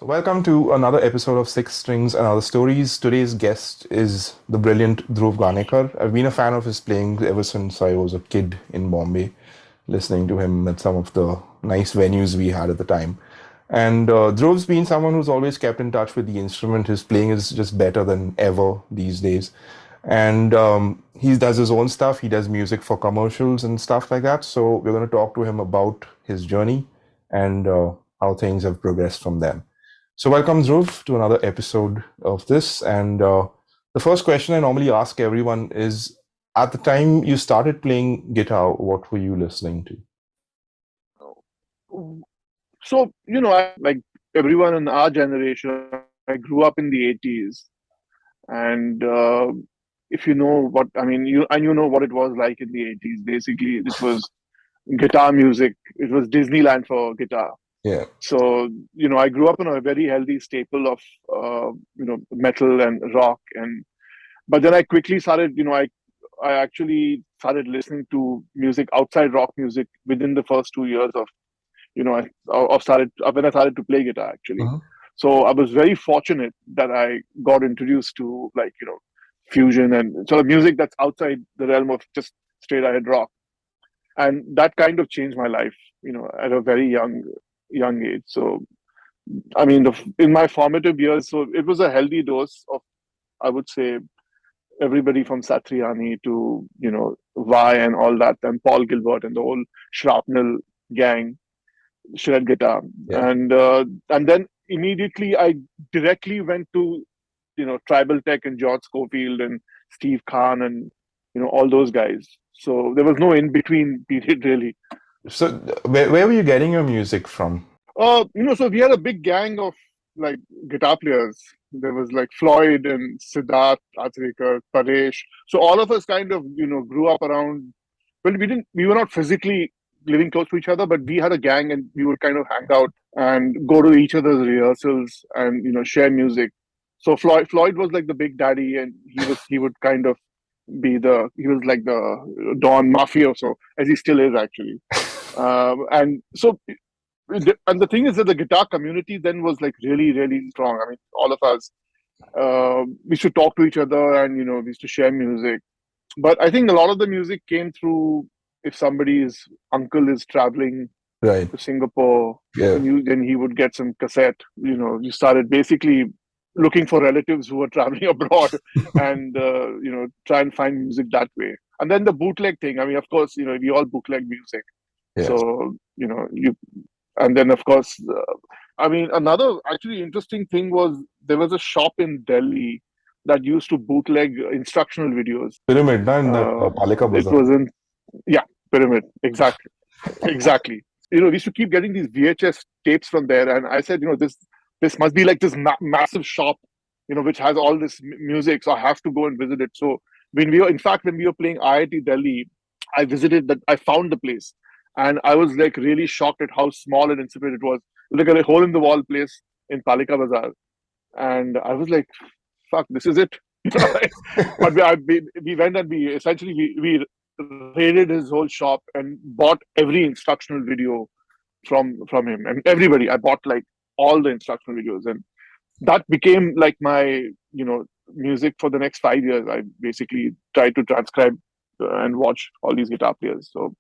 So, welcome to another episode of Six Strings and Other Stories. Today's guest is the brilliant Dhruv Ghanekar. I've been a fan of his playing ever since I was a kid in Bombay, listening to him at some of the nice venues we had at the time. And Dhruv's been someone who's always kept in touch with the instrument. His playing is just better than ever these days. And he does his own stuff. He does music for commercials and stuff like that. So, we're going to talk to him about his journey and how things have progressed from then. So, welcome, Dhruv, to another episode of this. And the first question I normally ask everyone is, at the time you started playing guitar, what were you listening to? So, I like everyone in our generation, I grew up in the 80s. And if you know what, I mean, you know what it was like in the 80s. Basically, it was guitar music, it was Disneyland for guitar. Yeah. So, I grew up in a very healthy staple of, metal and rock. But then I quickly started, I actually started listening to music outside rock music within the first 2 years of when I started to play guitar actually. Mhm. So I was very fortunate that I got introduced to fusion and sort of music that's outside the realm of just straight ahead rock, and that kind of changed my life, at a very young age. So I mean, in my formative years, so it was a healthy dose of, I would say, everybody from Satriani to Vi and all that, and Paul Gilbert and the whole Shrapnel gang, shred guitar, Yeah. and then immediately I directly went to Tribal Tech and George Schofield and Steve Khan and all those guys. So there was no in between period really. So, where were you getting your music from? So we had a big gang of like guitar players. There was like Floyd and Siddharth Athrekar, Paresh. So all of us kind of grew up around. Well, we were not physically living close to each other, but we had a gang and we would kind of hang out and go to each other's rehearsals and share music. So Floyd was like the big daddy, and he would kind of he was like the Don Mafioso, as he still is actually. And so and the thing is that the guitar community then was like really, really strong. I mean, all of us, we used to talk to each other, and we used to share music. But I think a lot of the music came through, if somebody's uncle is traveling Right. to Singapore, Yeah. then he would get some cassette. You started basically looking for relatives who were traveling abroad, and try and find music that way. And then the bootleg thing. I mean, of course, we all bootleg music. Yeah. So you and then of course, I mean, another actually interesting thing was there was a shop in Delhi that used to bootleg instructional videos. Pyramid, na, in that Palika It Bazaar. was in, yeah, Pyramid, exactly. Exactly. We used to keep getting these VHS tapes from there, and I said, this must be like this massive shop, which has all this music. So I have to go and visit it. So when we were playing IIT Delhi, I visited that. I found the place, and I was like really shocked at how small and insipid it was. Like a hole in the wall place in Palika Bazaar, and I was like, "Fuck, this is it." But we went and we essentially we raided his whole shop and bought every instructional video from him, and everybody. I bought like all the instructional videos, and that became like my music for the next 5 years. I basically tried to transcribe and watch all these guitar players. So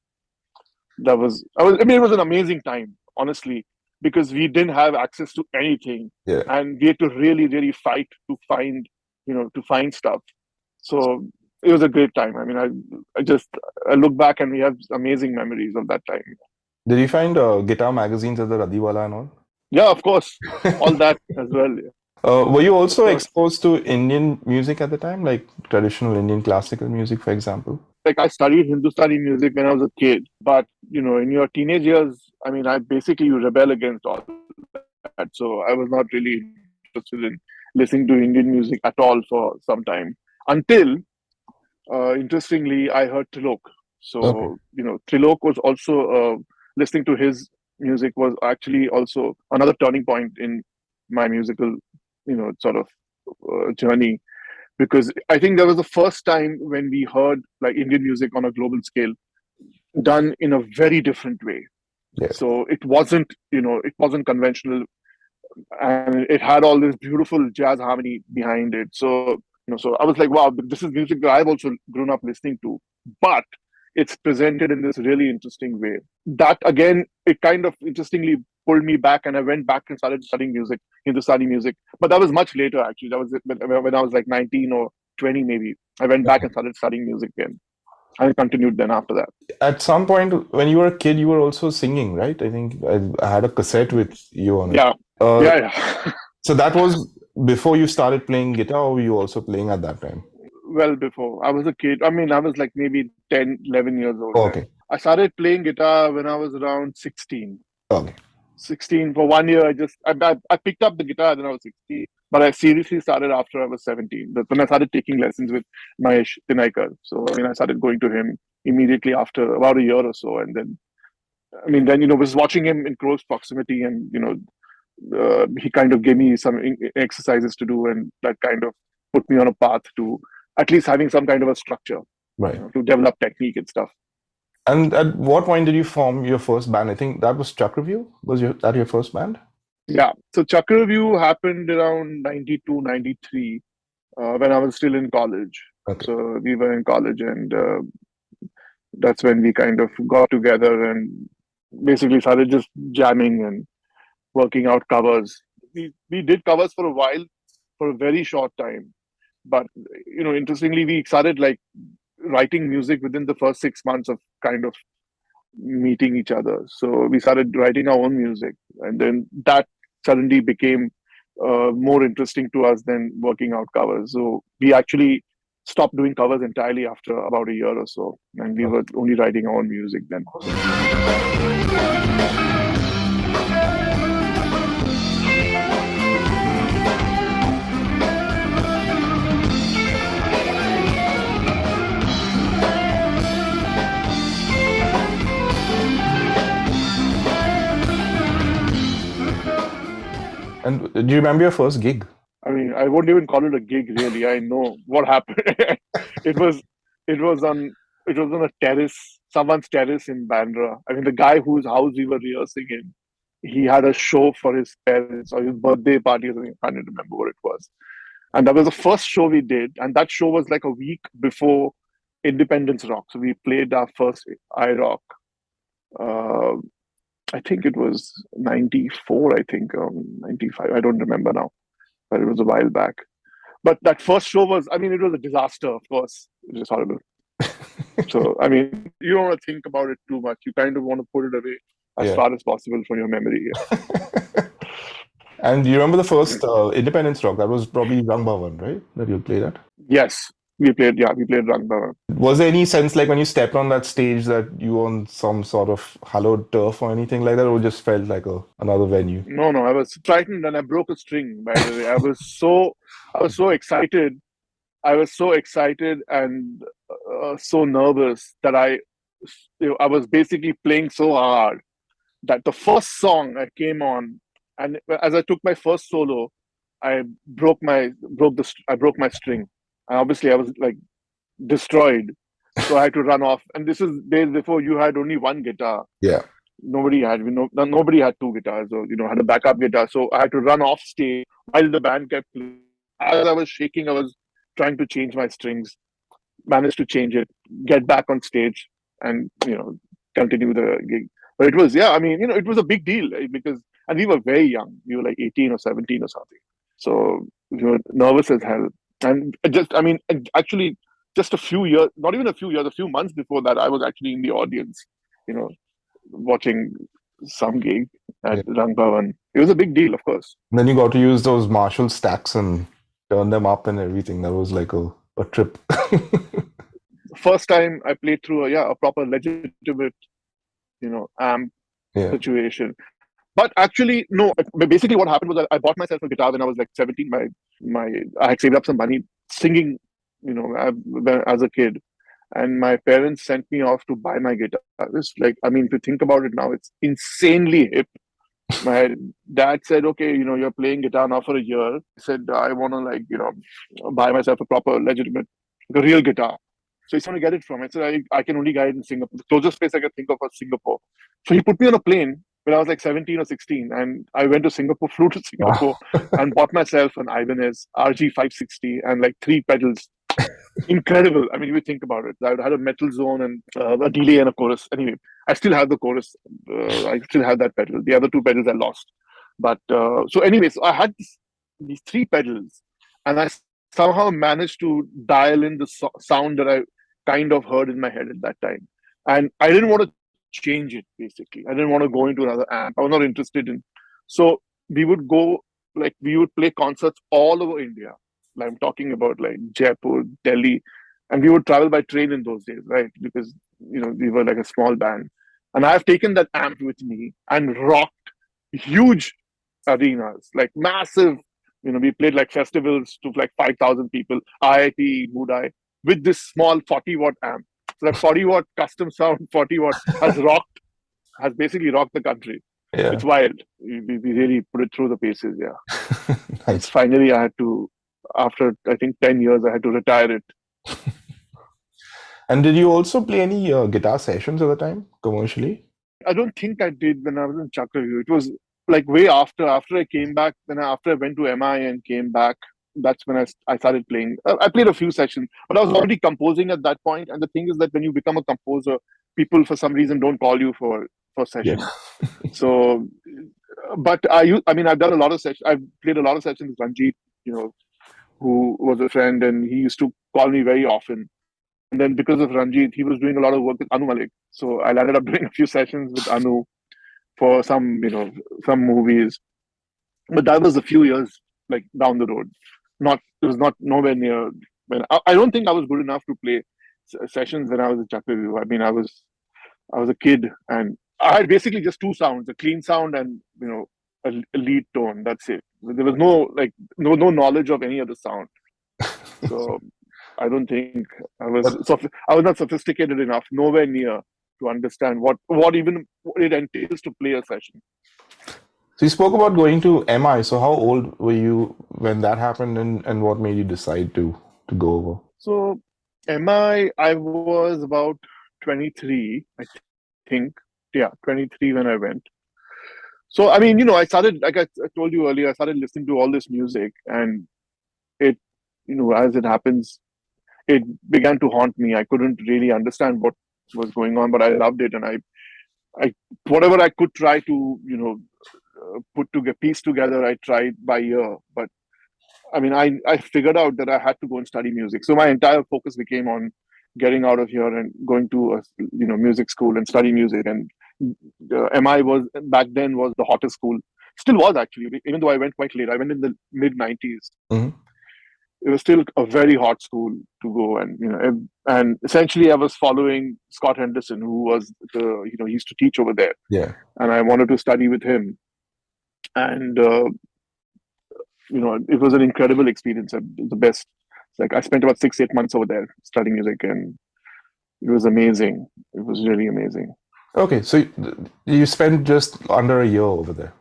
I mean, it was an amazing time, honestly, because we didn't have access to anything, Yeah. and we had to really, really fight to find, to find stuff. So it was a great time. I mean, I look back and we have amazing memories of that time. Did you find guitar magazines at the Radiwala and all? Yeah, of course, all that as well. Yeah. Were you Of also course. exposed to Indian music at the time, like traditional Indian classical music, for example? Like I studied Hindustani music when I was a kid, but in your teenage years, I mean, I basically you rebel against all that. So I was not really interested in listening to Indian music at all for some time until, interestingly, I heard Trilok. Okay. So Trilok was also listening to his music was actually also another turning point in my musical, sort of journey, because I think that was the first time when we heard like Indian music on a global scale done in a very different way. Yeah. So it wasn't conventional. and it had all this beautiful jazz harmony behind it. So so I was like, wow, this is music that I've also grown up listening to, but it's presented in this really interesting way. That again, it kind of interestingly pulled me back, and I went back and started studying music, Hindustani music. But that was much later, actually. That was when I was like 19 or 20, maybe. I went back and started studying music again, and continued then after that. At some point, when you were a kid, you were also singing, right? I think I had a cassette with you on it. Yeah, Uh, yeah. So that was before you started playing guitar, or were you also playing at that time? Well, before I was a kid. I mean, I was like maybe 10, 11 years old Oh, then. okay. I started playing guitar when I was around 16. Okay. 16 for 1 year. I picked up the guitar when I was 16, but I seriously started after I was 17. That's when I started taking lessons with Mahesh Ghanekar. So I mean, I started going to him immediately after about a year or so, and then I mean, then was watching him in close proximity, and he kind of gave me some exercises to do, and that kind of put me on a path to at least having some kind of a structure, Right. to develop technique and stuff. And at what point did you form your first band? I think that was Chakravyuh. That your first band? Yeah. So Chakravyuh happened around 92, 93, when I was still in college. Okay. So we were in college, and that's when we kind of got together and basically started just jamming and working out covers. We did covers for a while, for a very short time. But interestingly, we started like writing music within the first 6 months of kind of meeting each other. So we started writing our own music, and then that suddenly became more interesting to us than working out covers. So we actually stopped doing covers entirely after about a year or so, and we were only writing our own music then. And do you remember your first gig? I mean, I won't even call it a gig really. I know what happened. it was it was on it was on a terrace, someone's terrace in Bandra. I mean, the guy whose house we were rehearsing in, he had a show for his parents or his birthday party or something. I can't remember what it was. And that was the first show we did. And that show was like a week before Independence Rock. So we played our first iRock. Uh, I think it was 94, I think, 95. I don't remember now, but it was a while back. But that first show was, I mean, it was a disaster, of course. It was horrible. So, I mean, you don't want to think about it too much. You kind of want to put it away as far as possible from your memory. Yeah. And do you remember the first Independence Rock? That was probably Rang Bhavan, right? That you played at? Yes, we played Rang Bhavan. Was there any sense, like when you stepped on that stage, that you were on some sort of hallowed turf or anything like that, or just felt like another venue? No, I was frightened and I broke a string, by the way. I was so excited. I was so excited and so nervous that I was basically playing so hard that the first song I came on, and as I took my first solo, I broke my string, and obviously I was like destroyed. So I had to run off. And this is days before you had only one guitar. Yeah. Nobody had two guitars, or had a backup guitar. So I had to run off stage while the band kept playing. As I was shaking, I was trying to change my strings, managed to change it, get back on stage, and continue the gig. But it was, yeah, I mean, it was a big deal, right? And we were very young. We were like 18 or 17 or something. So we were nervous as hell. And actually, just a few years, not even a few years, a few months before that, I was actually in the audience, watching some gig at Rang Bhavan. It was a big deal, of course. And then you got to use those Marshall stacks and turn them up and everything. That was like a trip. First time I played through a proper legitimate, amp situation. But actually, no. Basically, what happened was I bought myself a guitar when I was like 17. I had saved up some money singing, as a kid, and my parents sent me off to buy my guitar. It's like, I mean, if you think about it now, it's insanely hip. My dad said, "Okay, you're playing guitar now for a year." I said, "I want to buy myself a proper, legitimate, like a real guitar." So he's trying to get it from. I said, I can only get it in Singapore. The closest place I can think of was Singapore. So he put me on a plane when I was like 17 or 16, and I went to Singapore, flew to Singapore, Wow. and bought myself an Ibanez RG560 and like three pedals. Incredible. I mean, if you think about it, I had a metal zone and a delay and a chorus. Anyway, I still have the chorus. I still have that pedal. The other two pedals I lost. But so, anyways, I had these three pedals, and I somehow managed to dial in the sound that I kind of heard in my head at that time. And I didn't want to change it, basically. I didn't want to go into another amp. I was not interested in. So we would go, like, we would play concerts all over India. Like, I'm talking about like Jaipur, Delhi, and we would travel by train in those days, right? Because we were like a small band, and I've taken that amp with me and rocked huge arenas, like massive. We played like festivals to like 5,000 people, IIT, Mudai, with this small 40-watt amp. So that 40-watt custom sound, 40-watt, has basically rocked the country. Yeah. It's wild. We really put it through the paces, yeah. And Nice. finally, I had to, after I think 10 years, I had to retire it. And did you also play any guitar sessions at the time, commercially? I don't think I did when I was in Chakravyuh. It was like way after I came back. After I went to MI and came back, that's when I started playing. I played a few sessions, but I was already composing at that point. And the thing is that when you become a composer, people for some reason don't call you for Yeah. sessions. So, but I've done a lot of sessions. I've played a lot of sessions with Ranjit, who was a friend, and he used to call me very often. And then because of Ranjit, he was doing a lot of work with Anu Malik. So I ended up doing a few sessions with Anu for some movies. But that was a few years like down the road. It was not nowhere near. I don't think I was good enough to play sessions when I was in Chakravyuh. I mean, I was a kid, and I had basically just two sounds: a clean sound and a lead tone. That's it. There was no knowledge of any other sound. So I don't think I was. I was not sophisticated enough, nowhere near, to understand what it entails to play a session. So you spoke about going to MI. So how old were you when that happened, and what made you decide to go over? So I was about 23, I think. Yeah, 23 when I went. So I mean, I started, like I told you earlier, I started listening to all this music, and it, as it happens, it began to haunt me. I couldn't really understand what was going on, but I loved it, and I whatever I could try to, piece together, I tried by ear. But I mean, I figured out that I had to go and study music. So my entire focus became on getting out of here and going to a music school and study music. And MI was back then was the hottest school. Still was, actually, even though I went quite late. I went in the mid 90s. Mm-hmm. It was still a very hot school to go, and essentially I was following Scott Henderson, who was he used to teach over there. Yeah. And I wanted to study with him. And it was an incredible experience. The best. Like, I spent about 6-8 months over there studying music, and it was amazing. It was really amazing. Okay, so you spent just under a year over there.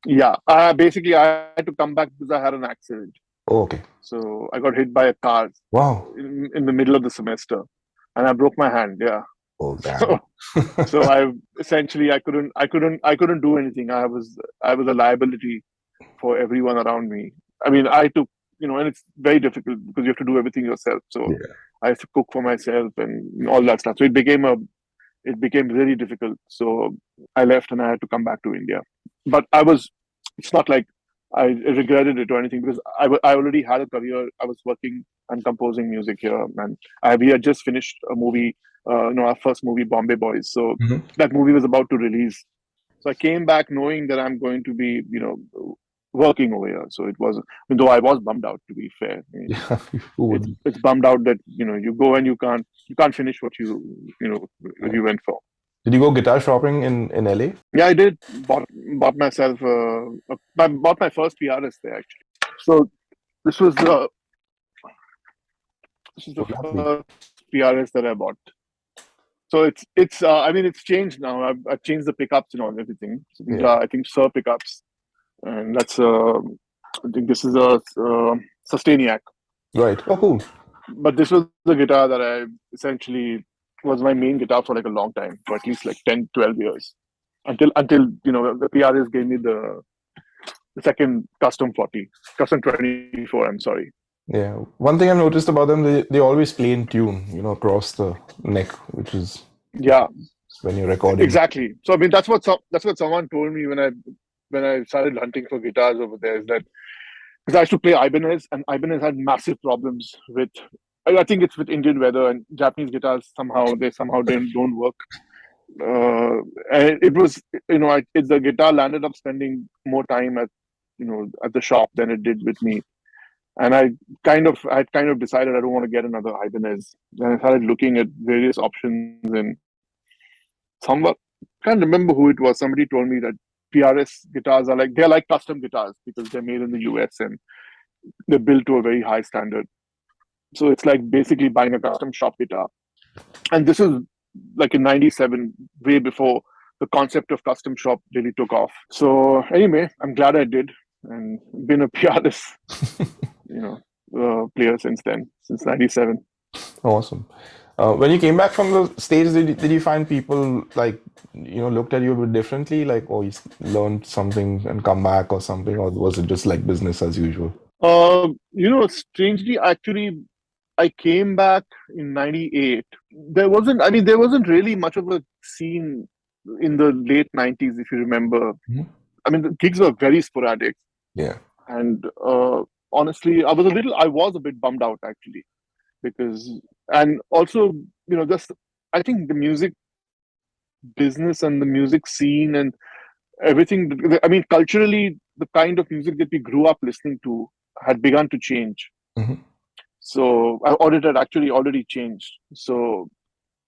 Yeah, basically I had to come back because I had an accident. Oh, okay. So I got hit by a car. Wow. In the middle of the semester, and I broke my hand. Yeah. Oh, damn. So I essentially I couldn't do anything. I was a liability for everyone around me. I mean, I took, and it's very difficult because you have to do everything yourself. So Yeah. I have to cook for myself and all that stuff. So it became really difficult. So I left and I had to come back to India. But it's not like I regretted it or anything, because I already had a career. I was working and composing music here, and we had just finished a movie, our first movie, Bombay Boys. So Mm-hmm. that movie was about to release. So I came back knowing that I'm going to be, working over here. So it was, even though I was bummed out, to be fair. I mean, Yeah. Who would? it's bummed out that you go and you can't finish what you went for. Did you go guitar shopping in LA? Yeah, I did. Bought myself. I bought my first PRS there, actually. So this was the Lovely. first PRS that I bought. So it's I mean, it's changed now. I've changed the pickups and all, everything. So these Yeah. are, I think, Sir pickups, and that's I think this is a Sustainiac. Right. Oh, cool. But this was the guitar that I essentially was my main guitar for like a long time, for at least like 10, 12 years. until the PRS gave me the second custom 40, custom 24. I'm sorry. Yeah. One thing I've noticed about them, they always play in tune, across the neck, which is Yeah, when you're recording. exactly. So I mean, that's what someone told me when I started hunting for guitars over there. Is that because I used to play Ibanez, and Ibanez had massive problems with. I think it's with Indian weather, and Japanese guitars somehow don't work. And it was, the guitar landed up spending more time at the shop than it did with me. And I kind of decided I don't want to get another Ibanez. And I started looking at various options, and someone, can't remember who it was. Somebody told me that PRS guitars they're like custom guitars because they're made in the US and they're built to a very high standard. So it's like basically buying a custom shop guitar. And this is like in '97, way before the concept of custom shop really took off. So anyway, I'm glad I did, and been a PRS, player since then, since '97. Awesome. When you came back from the States, did you find people like, looked at you a bit differently? Like, oh, you learned something and come back or something? Or was it just like business as usual? Strangely, actually, I came back in '98. There wasn't really much of a scene in the late '90s, if you remember. Mhm. I mean, the gigs were very sporadic. Yeah. And honestly, I was a bit bummed out actually because, and also, just I think the music business and the music scene and everything. I mean, culturally, the kind of music that we grew up listening to had begun to change. Hmm. So, or it had actually already changed. So,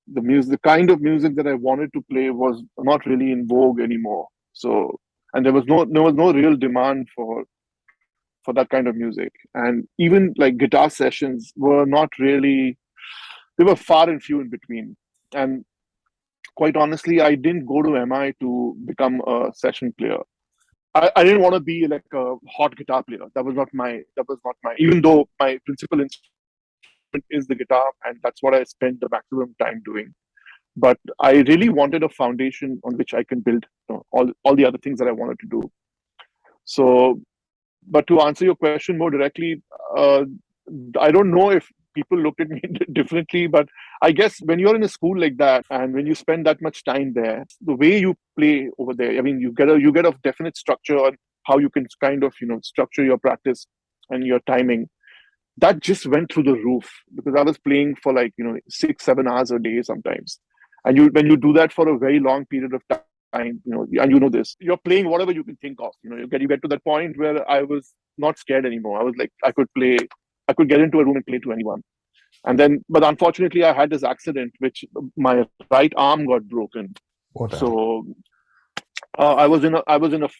the kind of music that I wanted to play was not really in vogue anymore. So, and there was no real demand for that kind of music. And even like guitar sessions were not really, they were far and few in between. And quite honestly, I didn't go to MI to become a session player. I didn't want to be like a hot guitar player. That was not my, even though my principal instrument is the guitar, and that's what I spent the maximum time doing. But I really wanted a foundation on which I can build all the other things that I wanted to do. So, but to answer your question more directly, uh, I don't know if people looked at me differently, but I guess when you're in a school like that and when you spend that much time there, the way you play over there, I mean, you get a definite structure on how you can kind of structure your practice and your timing. That just went through the roof because I was playing for like 6-7 hours a day sometimes, and when you do that for a very long period of time, and this, you're playing whatever you can think of. You get to that point where I was not scared anymore. I was like, I could get into a room and play to anyone. And then, but unfortunately, I had this accident, which my right arm got broken. What happened? So I was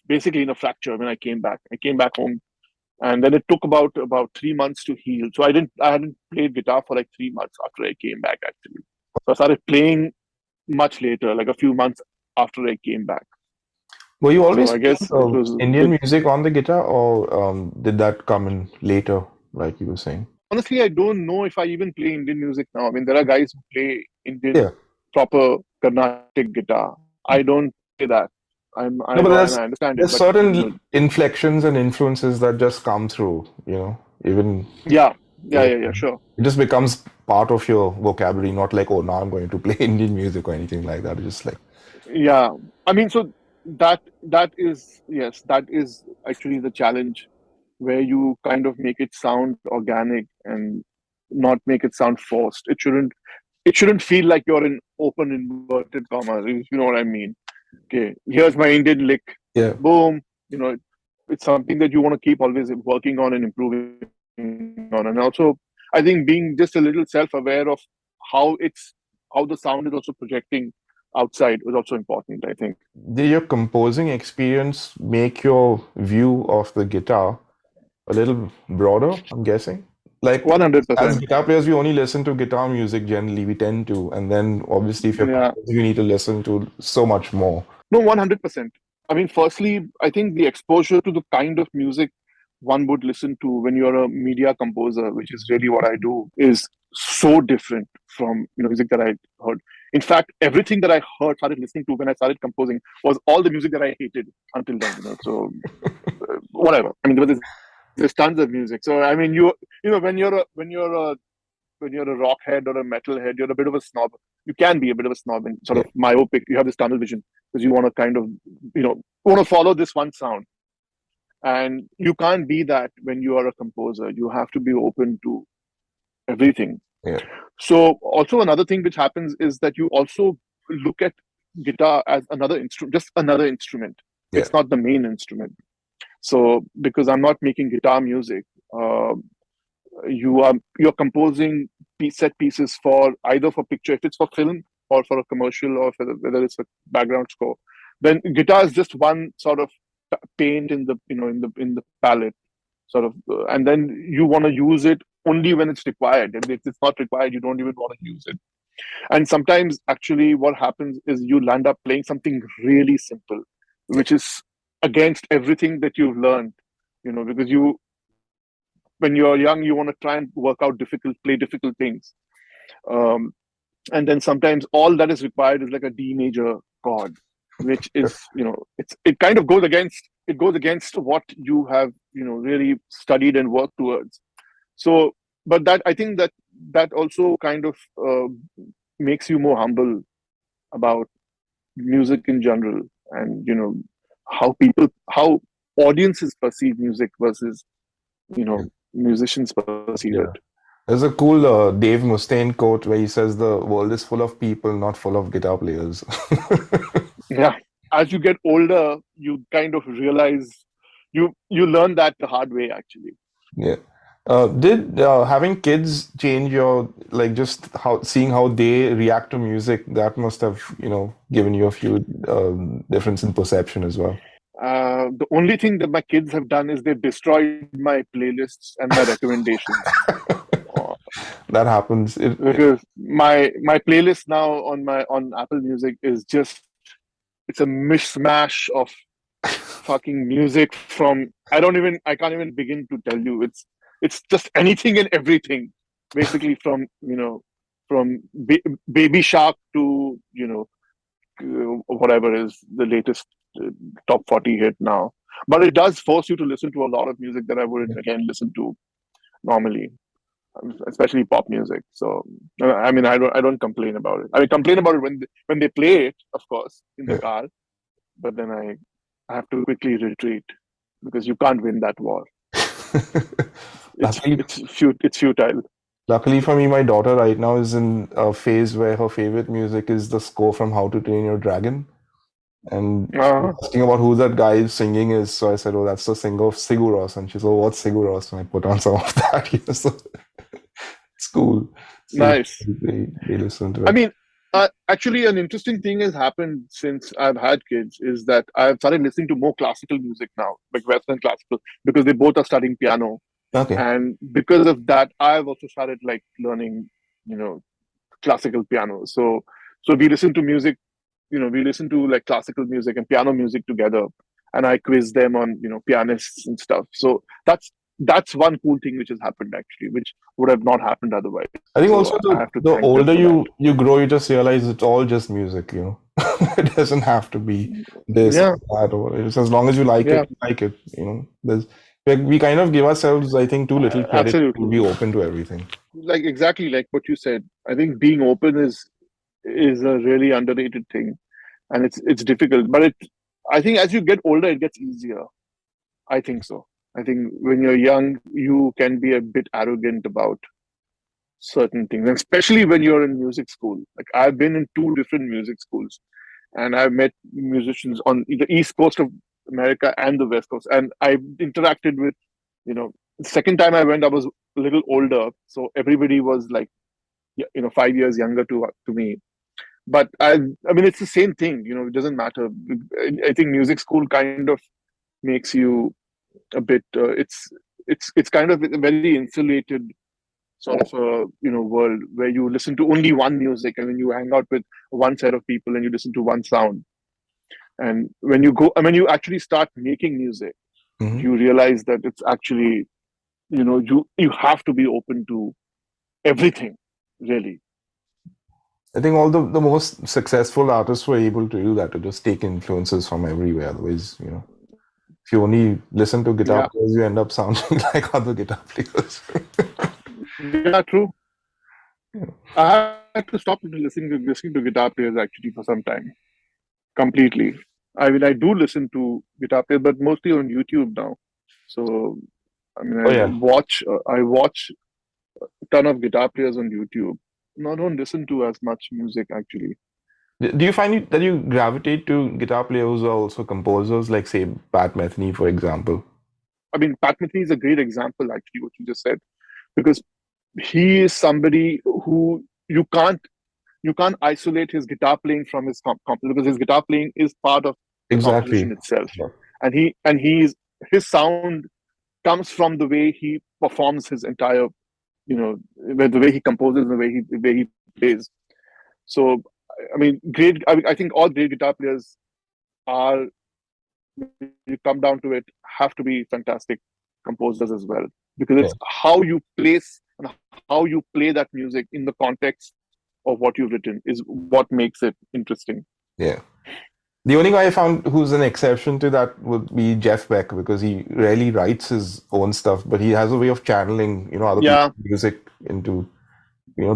basically in a fracture when I came back. I came back home, and then it took about 3 months to heal. So I hadn't played guitar for like 3 months after I came back actually. So I started playing much later, like a few months after I came back. Were you So always I playing guess it was a Indian bit. music on the guitar, or did that come in later, like you were saying? Honestly, I don't know if I even play Indian music now. I mean, there are guys who play Yeah. Indian proper Carnatic guitar. I don't play that. No, I but know and I understand it, there's but certain inflections and influences that just come through, even yeah, yeah, even yeah, yeah, sure. it just becomes part of your vocabulary, not like, oh, now I'm going to play Indian music or anything like that. It's just like, Yeah, I mean, so that is, yes, that is actually the challenge where you kind of make it sound organic and not make it sound forced. It shouldn't feel like you're in open inverted commas, if you know what I mean. Okay, here's my Indian lick. yeah. Boom. You know, it's something that you want to keep always working on and improving on. And also, I think being just a little self-aware of how how the sound is also projecting outside was also important, I think. Did your composing experience make your view of the guitar a little broader, I'm guessing? Like, as 100%. guitar players, we only listen to guitar music generally, we tend to. And then obviously, if you're Yeah. composing, you need to listen to so much more. No, 100%. I mean, firstly, I think the exposure to the kind of music one would listen to when you're a media composer, which is really what I do, is so different from music that I heard. In fact, everything that I heard, started listening to when I started composing was all the music that I hated until then. So whatever. I mean, there's tons of music. So I mean, when you're a rock head or a metal head, you're a bit of a snob. You can be a bit of a snob and sort Yeah, of myopic. You have this tunnel vision because you want to kind of, want to follow this one sound. And you can't be that when you are a composer. You have to be open to everything. yeah, So also another thing which happens is that you also look at guitar as another instrument, just another instrument. yeah, It's not the main instrument. So because I'm not making guitar music, uh, you're composing set pieces for either for picture, if it's for film or for a commercial, or for whether it's a background score. Then guitar is just one sort of paint in the in the palette, sort of, and then you want to use it only when it's required. And if it's not required, you don't even want to use it. And sometimes actually what happens is you land up playing something really simple, yeah. which is against everything that you've learned, because when you're young, you want to try and play difficult things. Um, and then sometimes all that is required is like a D major chord, which is, it kind of goes against what you have, really studied and worked towards. So, but that, I think that also kind of makes you more humble about music in general, and how audiences perceive music versus musicians perceive Yeah. it. There's a cool Dave Mustaine quote where he says the world is full of people, not full of guitar players. Yeah, as you get older, you kind of realize you learn that the hard way, actually. Yeah. Did having kids change your, like, just how seeing how they react to music? That must have, given you a few difference in perception as well. The only thing that my kids have done is they've destroyed my playlists and my recommendations. Uh, That happens. because my playlist now on Apple Music is just, it's a mishmash of fucking music from, I can't even begin to tell you. It's just anything and everything, basically, from Baby Shark to whatever is the latest top 40 hit now. But it does force you to listen to a lot of music that I wouldn't again listen to normally, especially pop music. So I mean, I don't complain about it. I mean, complain about it when they play it, of course, in the Yeah. car. But then I have to quickly retreat because you can't win that war. It's Luckily, it's futile. luckily for me, my daughter right now is in a phase where her favorite music is the score from How to Train Your Dragon. And she was Uh, asking about who that guy singing is. So I said, "Oh, that's the singer of Sigur Rós." And she said, "Oh, what's Sigur Rós?" And I put on some of that. So it's cool. See, nice. they listen to I it. mean, actually, an interesting thing has happened since I've had kids is that I've started listening to more classical music now, like Western classical, because they both are studying piano. Okay. And because of that, I've also started like learning, you know, classical piano. So we listen to music, we listen to like classical music and piano music together, and I quiz them on, pianists and stuff. So that's one cool thing which has happened, actually, which would have not happened otherwise. I think So also I the have to the thank them older for that. you grow, you just realize it's all just music. It doesn't have to be this Yeah, or that, or it's as long as you like it, yeah, you like it. We kind of give ourselves, I think, too little credit to absolutely. be open to everything. Like exactly like what you said. I think being open is a really underrated thing, and it's difficult. But I think as you get older, it gets easier. I think so. I think when you're young, you can be a bit arrogant about certain things, and especially when you're in music school. Like I've been in two different music schools, and I've met musicians on the East Coast of America and the West Coast, and I've interacted with, the second time I went, I was a little older, so everybody was like, 5 years younger to me. But I mean, it's the same thing. It doesn't matter. I think music school kind of makes you a bit. It's kind of a very insulated sort of a world where you listen to only one music, and then you hang out with one set of people and you listen to one sound. And when you actually start making music, Hmm. you realize that it's actually, you have to be open to everything, really. I think all the most successful artists were able to do that, to just take influences from everywhere. Otherwise, if you only listen to guitar Yeah, players, you end up sounding like other guitar players. yeah, true. Yeah. I had to stop listening to guitar players actually for some time completely. I mean, I do listen to guitar players, but mostly on YouTube now. So I mean, Oh yeah. I watch a ton of guitar players on YouTube. No, I don't listen to as much music actually. Do you find that you gravitate to guitar players who are also composers, like say Pat Metheny, for example? I mean, Pat Metheny is a great example, actually, what you just said, because he is somebody who you can't isolate his guitar playing from his composition, because his guitar playing is part of the composition Exactly. itself, Yeah. and he's his sound comes from the way he performs his entire, the way he composes, the way he plays. So, I mean, I think all great guitar players are, when you come down to it, have to be fantastic composers as well, because Yeah. it's how you place and how you play that music in the context of what you've written is what makes it interesting. Yeah. The only guy I found who's an exception to that would be Jeff Beck, because he rarely writes his own stuff, but he has a way of channeling, other people's Yeah, music into,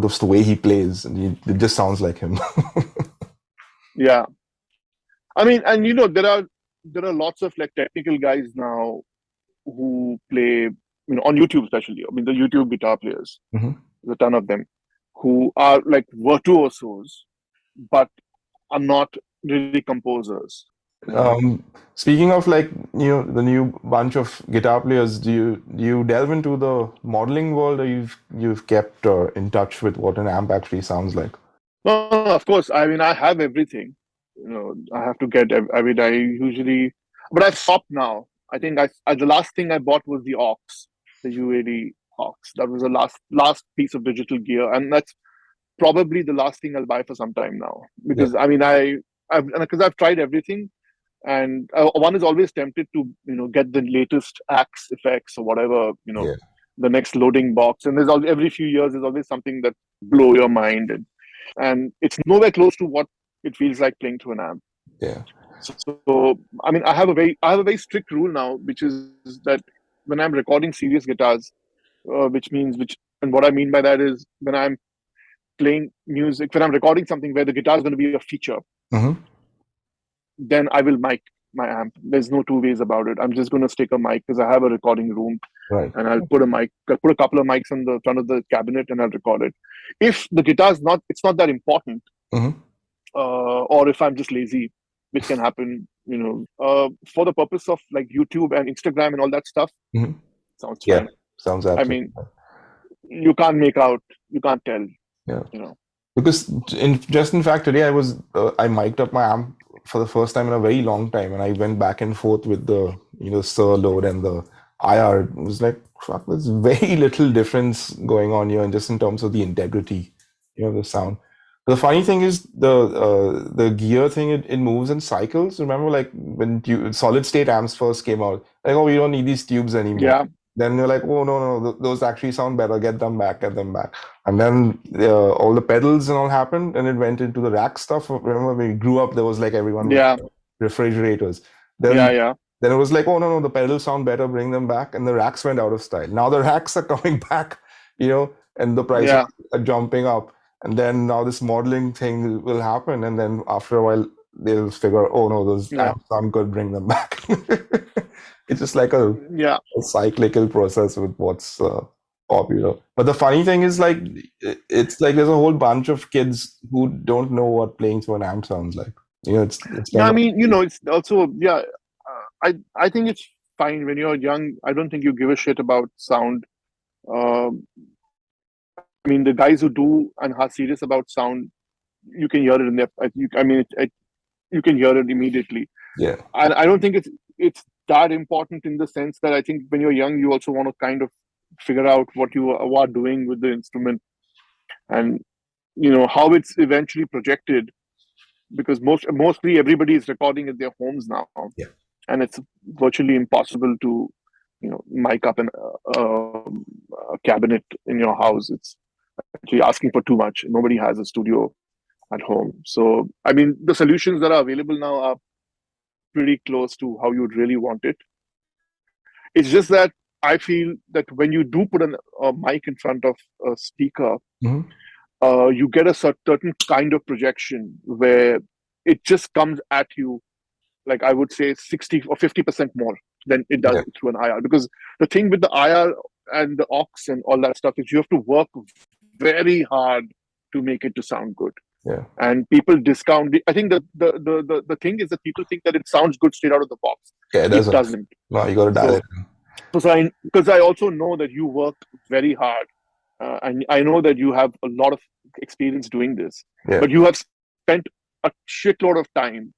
just the way he plays, and it just sounds like him. yeah. I mean, and there are lots of like technical guys now who play, on YouTube especially. I mean, the YouTube guitar players, Mhm. there's a ton of them who are like virtuosos, but are not really composers. You know, Um, Speaking of like, the new bunch of guitar players, do you delve into the modeling world, or you've kept in touch with what an amp actually sounds like? no, no, of course. I mean, I have everything. I have to get. I mean, I usually, but I've stopped now. I think the last thing I bought was the aux, the U80 aux. That was the last piece of digital gear, and that's probably the last thing I'll buy for some time now. Yeah, Because I mean, I've tried everything, and one is always tempted to get the latest axe effects or whatever, yeah, the next loading box, and every few years there's always something that blow your mind, and it's nowhere close to what it feels like playing to an amp. yeah. So I mean, I have a very strict rule now, which is that when I'm recording serious guitars, which and what I mean by that is when I'm playing music, when I'm recording something where the guitar is going to be a feature, Hmm. then I will mic my amp. There's no two ways about it. I'm just going to stick a mic because I have a recording room, Right. and I'll put a couple of mics on the front of the cabinet, and I'll record it. If the guitar is not, it's not that important, Hmm. or if I'm just lazy, which can happen, for the purpose of like YouTube and Instagram and all that stuff, Hmm. sounds Yeah, fine. sounds I absolutely. mean, you can't make out, you can't tell, Yeah. you know. Because in fact today I mic'd up my amp for the first time in a very long time, and I went back and forth with the Sir load and the IR. It was like, fuck, there's very little difference going on here, and just in terms of the integrity, the sound. The funny thing is the gear thing. It moves in cycles. Remember, like when solid state amps first came out, like, oh, we don't need these tubes anymore. Yeah, Then you're like, oh, no, no, those actually sound better. Get them back, get them back. And then all the pedals and all happened, and it went into the rack stuff. Remember, when we grew up, there was like everyone with yeah, refrigerators. yeah, Then, yeah, then it was like, oh no, no, the pedals sound better. Bring them back, and the racks went out of style. Now the racks are coming back, and the prices yeah, are jumping up. And then now this modeling thing will happen, and then after a while they'll figure, oh no, those yeah, amps aren't good. Bring them back. It's just like yeah. a cyclical process with what's popular. But the funny thing is, like, it's like there's a whole bunch of kids who don't know what playing through an amp sounds like. It's Yeah, kind I of mean, it's also, yeah. I think it's fine when you're young. I don't think you give a shit about sound. Um, I mean, the guys who do and are serious about sound, you can hear it in their. I mean, you can hear it immediately. yeah, And I don't think it's that important in the sense that I think when you're young, you also want to kind of figure out what you are doing with the instrument, and how it's eventually projected, because mostly everybody is recording at their homes now, yeah, and it's virtually impossible to mic up a cabinet in your house. It's actually asking for too much. Nobody has a studio at home. So, I mean, the solutions that are available now are pretty close to how you'd really want it. It's just that I feel that when you do put a mic in front of a speaker, Mhm. you get a certain kind of projection where it just comes at you, like I would say 60 or 50% more than it does Yeah, through an IR. Because the thing with the IR and the aux and all that stuff is you have to work very hard to make it to sound good. yeah, And people discount I think the thing is that people think that it sounds good straight out of the box. yeah. It It doesn't. doesn't. No, you got to dial So it in. because I also know that you work very hard, and I know that you have a lot of experience doing this, Yeah, but you have spent a shitload of time,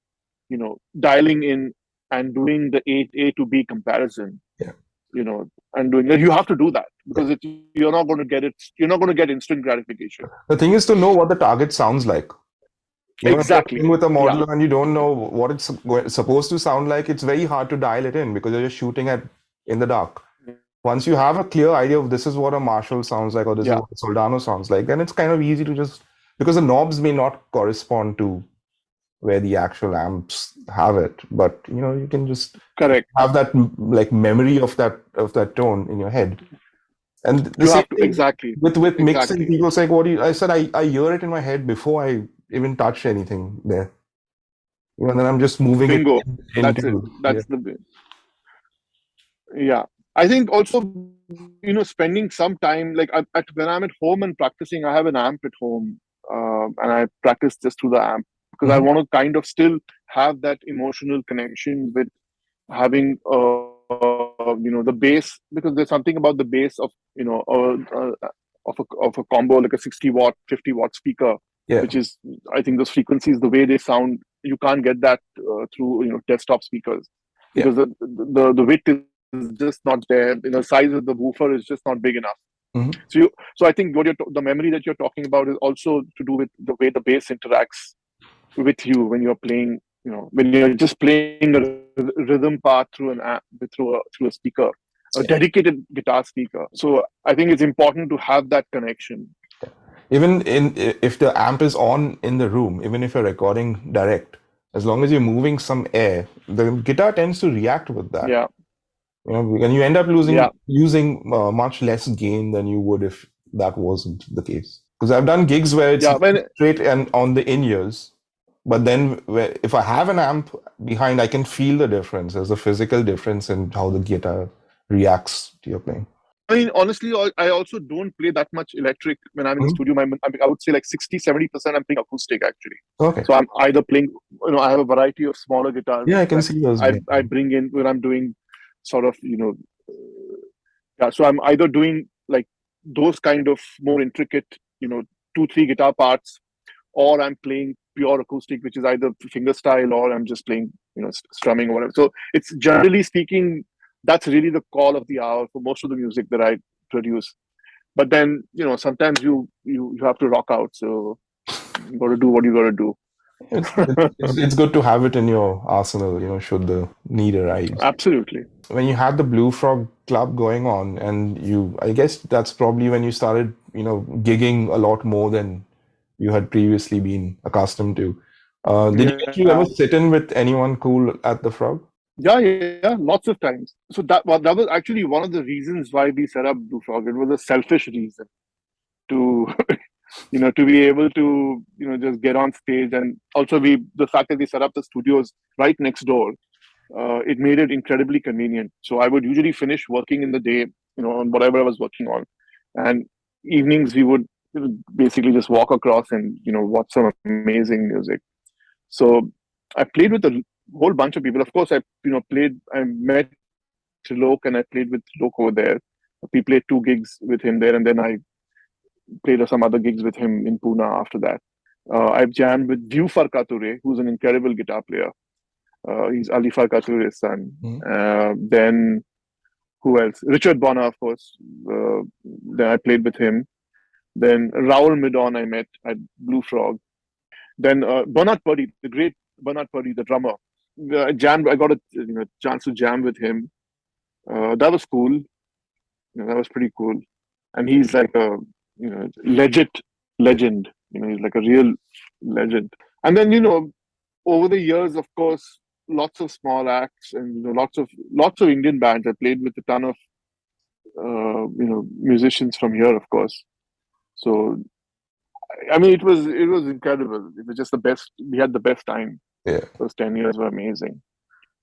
dialing in and doing the A to B comparison, yeah, and doing that. You have to do that yeah. because you're not going to get it. You're not going to get instant gratification. The thing is to know what the target sounds like. If you're Exactly. playing with a Yeah. model and you don't know what it's supposed to sound like, it's very hard to dial it in because you're just shooting at in the dark. Once you have a clear idea of this is what a Marshall sounds like or this is Yeah. what a Soldano sounds like, then it's kind of easy to just because the knobs may not correspond to where the actual amps have it, but you can just Correct. have that like memory of that tone in your head. And the You same have to thing exactly. with mixing. Exactly. People say, "What do you?" I said, "I hear it in my head before I even touch anything there." And then I'm just moving it Bingo. That's it. into yeah. That's yeah. I think also, spending some time like when I'm at home and practicing, I have an amp at home, and I practice just through the amp because I Mhm. want to kind of still have that emotional connection with having the bass, because there's something about the bass of of a combo like a 60-watt 50-watt speaker, Yeah, which is, I think those frequencies, the way they sound, you can't get that through desktop speakers yeah. because the width is just not there. Size of the woofer is just not big enough. Mhm. So I think the memory that you're talking about is also to do with the way the bass interacts with you when you're playing. When you're just playing a rhythm part through an app, through a speaker, a Yeah. dedicated guitar speaker. So I think it's important to have that connection. Even if the amp is on in the room, even if you're recording direct, as long as you're moving some air, the guitar tends to react with that. Yeah, And you end up yeah, using much less gain than you would if that wasn't the case. Because I've done gigs where it's yeah. When straight and on the in-ears, but then if I have an amp behind, I can feel the difference. There's a physical difference in how the guitar reacts to your playing. I mean, honestly, I also don't play that much electric when I'm in the Mhm. studio. I would say like 60-70% I'm playing acoustic actually. Okay. So I'm either playing, I have a variety of smaller guitars Yeah, I can that see those. I bring in when I'm doing sort of, yeah. So I'm either doing like those kind of more intricate, 2-3 guitar parts, or I'm playing pure acoustic, which is either fingerstyle or I'm just playing, strumming or whatever. So it's generally speaking, that's really the call of the hour for most of the music that I produce. But then, sometimes you have to rock out. So you got to do what you got to do. It's good to have it in your arsenal, should the need arise. Absolutely. When you had the Blue Frog Club going on, and I guess that's probably when you started, gigging a lot more than you had previously been accustomed to. Did you get to Yeah. ever sit in with anyone cool at the Frog? Yeah, yeah, yeah, lots of times. So that was actually one of the reasons why we set up Blue Frog. It was a selfish reason to to be able to just get on stage, and also the fact that we set up the studios right next door, it made it incredibly convenient. So I would usually finish working in the day, on whatever I was working on, and evenings we would basically just walk across and watch some amazing music. So I played with a whole bunch of people. Of course, I met Trilok and I played with Trilok over there. We played 2 gigs with him there, and then I played some other gigs with him in Pune after that. I've jammed with View Farkature, who's an incredible guitar player. He's Ali Farkature's son. Mhm. Then who else? Richard Bonner, of course. Then I played with him. Then Raul Midon I met at Blue Frog. Then Bernard Purdy, the great Bernard Purdy, the drummer. Jammed. I got a chance to jam with him. That was cool. That was pretty cool. And he's like a legit legend. He's like a real legend. And then over the years, of course, lots of small acts and lots of Indian bands. I played with a ton of musicians from here, of course. So I mean, it was incredible. It was just the best. We had the best time. Yeah. Those 10 years were amazing.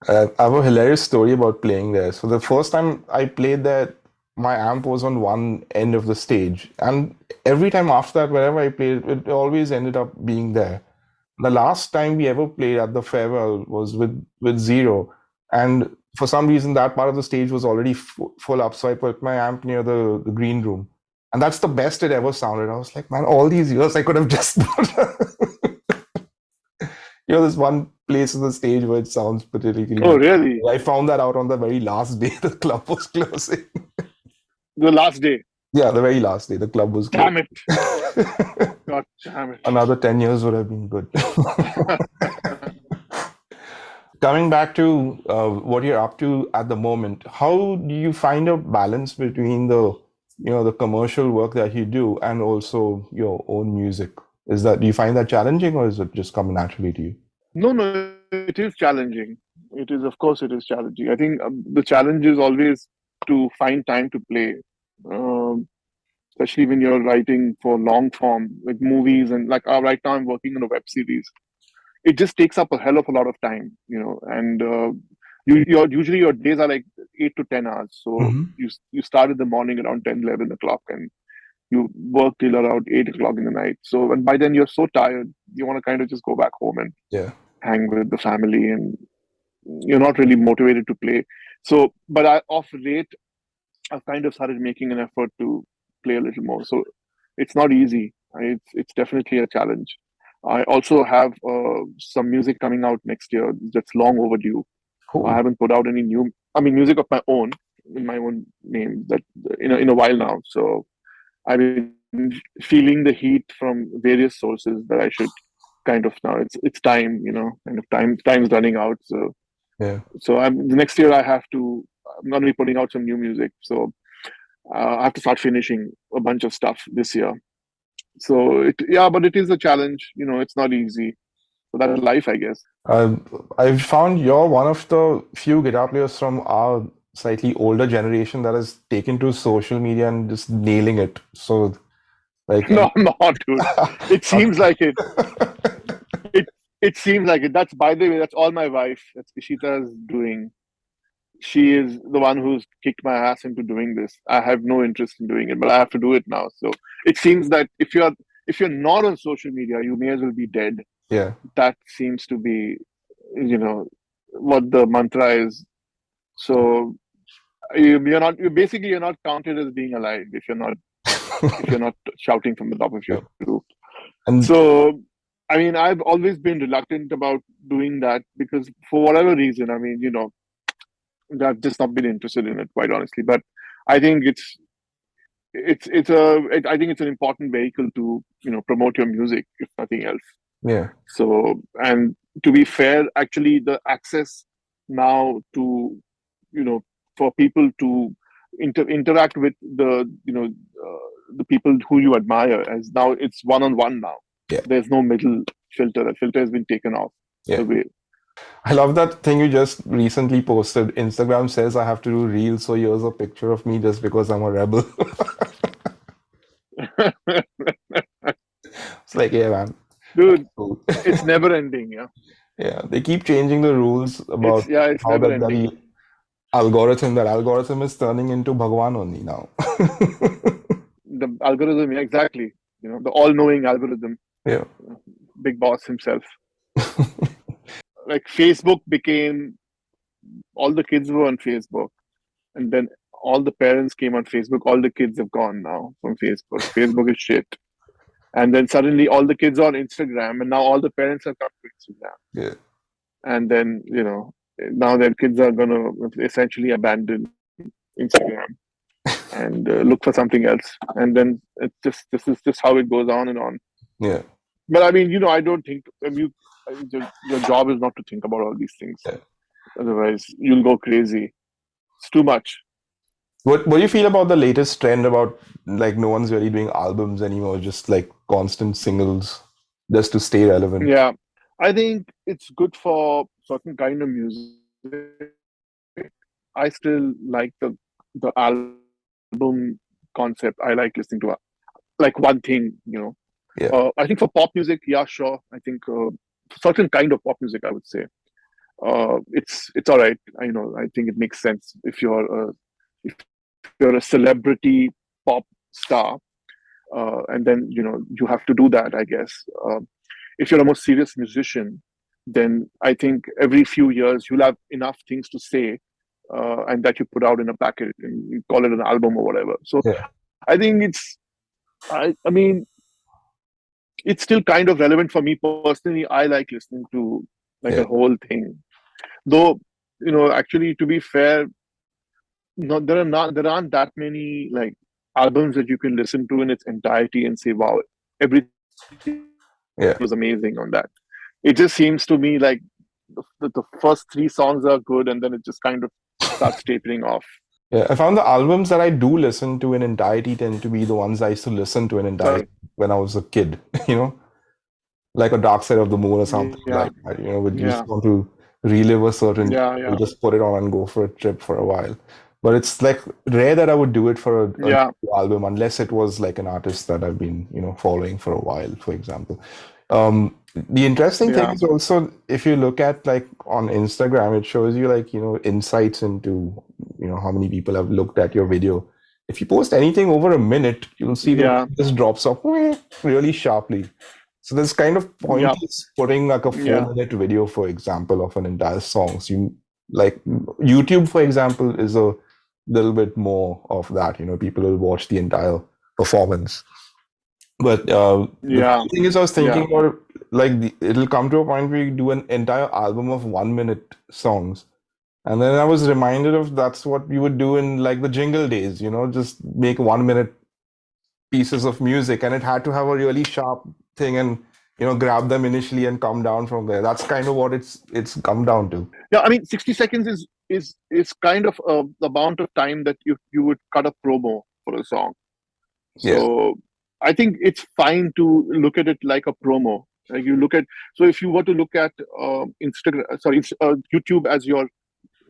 I have a hilarious story about playing there. So the first time I played there, my amp was on one end of the stage, and every time after that, wherever I played, it always ended up being there. The last time we ever played at the farewell was with Zero, and for some reason that part of the stage was already full up, so I put my amp near the green room, and that's the best it ever sounded. I was like, man, all these years I could have just there's one place on the stage where it sounds particularly Oh, good. really? I found that out on the very last day the club was closing. The last day. Yeah, the very last day the club was closed. Damn it. God damn it. Another 10 years would have been good. Coming back to what you're up to at the moment, how do you find a balance between the commercial work that you do and also your own music? Do you find that challenging, or is it just come naturally to you? No, it is challenging. Of course, it is challenging. I think the challenge is always to find time to play, especially when you're writing for long form, like movies, and like right now I'm working on a web series. It just takes up a hell of a lot of time, and usually your days are like 8 to 10 hours. So Mm-hmm. you start in the morning around 10, 11 o'clock, and you work till around 8 o'clock in the night. So, and by then you're so tired, you want to kind of just go back home and Yeah. hang with the family, and you're not really motivated to play. So, but off late, I've kind of started making an effort to play a little more. So it's not easy. It's definitely a challenge. I also have some music coming out next year that's long overdue. I Cool. haven't put out any music of my own in my own name that in a while now. So I've been feeling the heat from various sources that I should kind of now it's time, kind of time's running out. So Yeah. the next year I'm going to be putting out some new music. So I have to start finishing a bunch of stuff this year. So but it is a challenge. It's not easy. So that's life, I guess. I've found you're one of the few guitar players from our slightly older generation that has taken to social media and just nailing it. So, like, No, no, dude. It seems like it. It it seems like it. That's, by the way, that's all my wife. That's Ishita's doing. She is the one who's kicked my ass into doing this. I have no interest in doing it, but I have to do it now. So it seems that if you're not on social media, you may as well be dead. Yeah. That seems to be, what the mantra is. So you're not counted as being alive if you're not shouting from the top of your roof. And So I mean, I've always been reluctant about doing that because for whatever reason, I mean, I've just not been interested in it, quite honestly. But I think I think it's an important vehicle to promote your music, if nothing else. yeah, So, and to be fair, actually, the access now to for people to interact with the people who you admire, as now it's one on one now. yeah, There's no middle filter. The filter has been taken off. yeah. Away. I love that thing you just recently posted. Instagram says I have to do reels, so here's a picture of me just because I'm a rebel. It's like, yeah, man. Dude, Cool. it's never ending. Yeah, Yeah, they keep changing the rules about it's how never that ending. bloody algorithm is turning into Bhagwan only now. The algorithm, yeah, exactly. The all-knowing algorithm, Yeah. big boss himself. Like Facebook became, all the kids were on Facebook, and then all the parents came on Facebook. All the kids have gone now from Facebook. Facebook is shit. And then suddenly all the kids are on Instagram, and now all the parents have come to Instagram. Yeah. And then now their kids are gonna essentially abandon Instagram and look for something else. And then this is just how it goes on and on. Yeah. But I mean, I don't think your job is not to think about all these things. Yeah. Otherwise, you'll go crazy. It's too much. What do you feel about the latest trend about like no one's really doing albums anymore, just like constant singles? just to stay relevant. Yeah, I think it's good for certain kind of music. I still like the album concept. I like listening to like one thing, you know. Yeah, I think for pop music, yeah, sure. I think certain kind of pop music, I would say, it's all right. I know. I think it makes sense if you're a celebrity pop star, and then you have to do that. I guess if you're a more serious musician, then I think every few years you'll have enough things to say, and that you put out in a packet and you call it an album or whatever. So yeah, I think I mean, it's still kind of relevant for me personally. I like listening to like yeah, a whole thing, though. Actually, to be fair, no, there aren't that many like albums that you can listen to in its entirety and say, "Wow, everything yeah. was amazing on that." It just seems to me like the first three songs are good, and then it just kind of starts tapering off. Yeah, I found the albums that I do listen to in entirety tend to be the ones I used to listen to in entirety Sorry. when I was a kid, you know, like a Dark Side of the Moon or something Yeah, like that, would yeah, just want to relive a certain, yeah, you yeah, just put it on and go for a trip for a while. But it's like rare that I would do it for a yeah, new album unless it was like an artist that I've been, following for a while, for example. The interesting thing yeah, is also if you look at like on Instagram, it shows you like, insights into, how many people have looked at your video. If you post anything over a minute, you'll see the yeah, just drops off really sharply. So there's kind of yeah, pointless putting like a yeah, 4 minute video, for example, of an entire song. So you like YouTube, for example, is a little bit more of that. People will watch the entire performance. But the yeah, funny thing is, I was yeah, thinking about like it'll come to a point where you do an entire album of 1 minute songs. And then I was reminded of that's what you would do in like the jingle days, just make 1 minute pieces of music, and it had to have a really sharp thing and grab them initially and come down from there. That's kind of what it's come down to. yeah. I mean, 60 seconds is kind of the amount of time that you would cut a promo for a song. Yeah. So I think it's fine to look at it like a promo. Like you look at, so if you were to look at Instagram, sorry, YouTube as your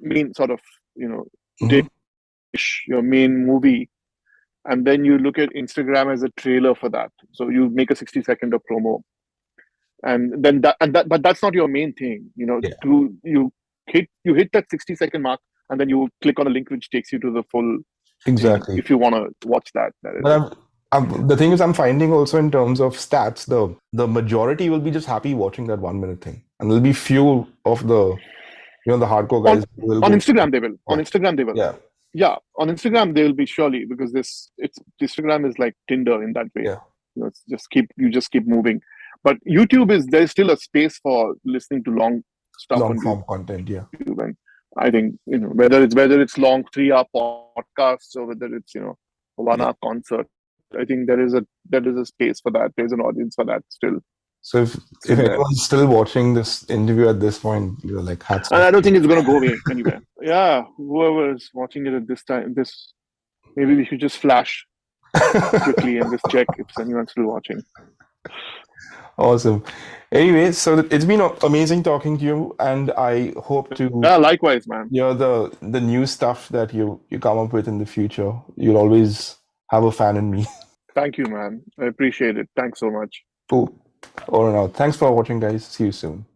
main sort of Hmm. dish, your main movie, and then you look at Instagram as a trailer for that. So you make a 60 second of promo, and then but that's not your main thing. Yeah. To you hit that 60 second mark, and then you click on a link which takes you to the full thing Exactly. if you want to watch that. That But is. the thing is, I'm finding also in terms of stats, the majority will be just happy watching that 1 minute thing, and there'll be few of the hardcore on guys who will on go. Instagram they will. On Yeah. Instagram they will. Yeah. Yeah, on Instagram they will be surely because it's Instagram is like Tinder in that way. Yeah. It's just keep moving. But YouTube there's still a space for listening to long stuff Long on form content. Yeah. YouTube, and I think whether it's long 3 hour podcasts or whether it's a one Yeah. hour concert. I think there is a space for that. There's an audience for that So if still there. anyone's still watching this interview at this point, you're like hats And off. I don't think it's going to go away anywhere. Yeah, whoever is watching it at this time, maybe we should just flash quickly and just check if anyone's still watching. Awesome. Anyway, so it's been amazing talking to you, and I hope to Yeah, likewise, man. hear the new stuff that you come up with in the future. You'll always have a fan in me. Thank you, man. I appreciate it. Thanks so much. Cool. Over and out. Thanks for watching, guys. See you soon.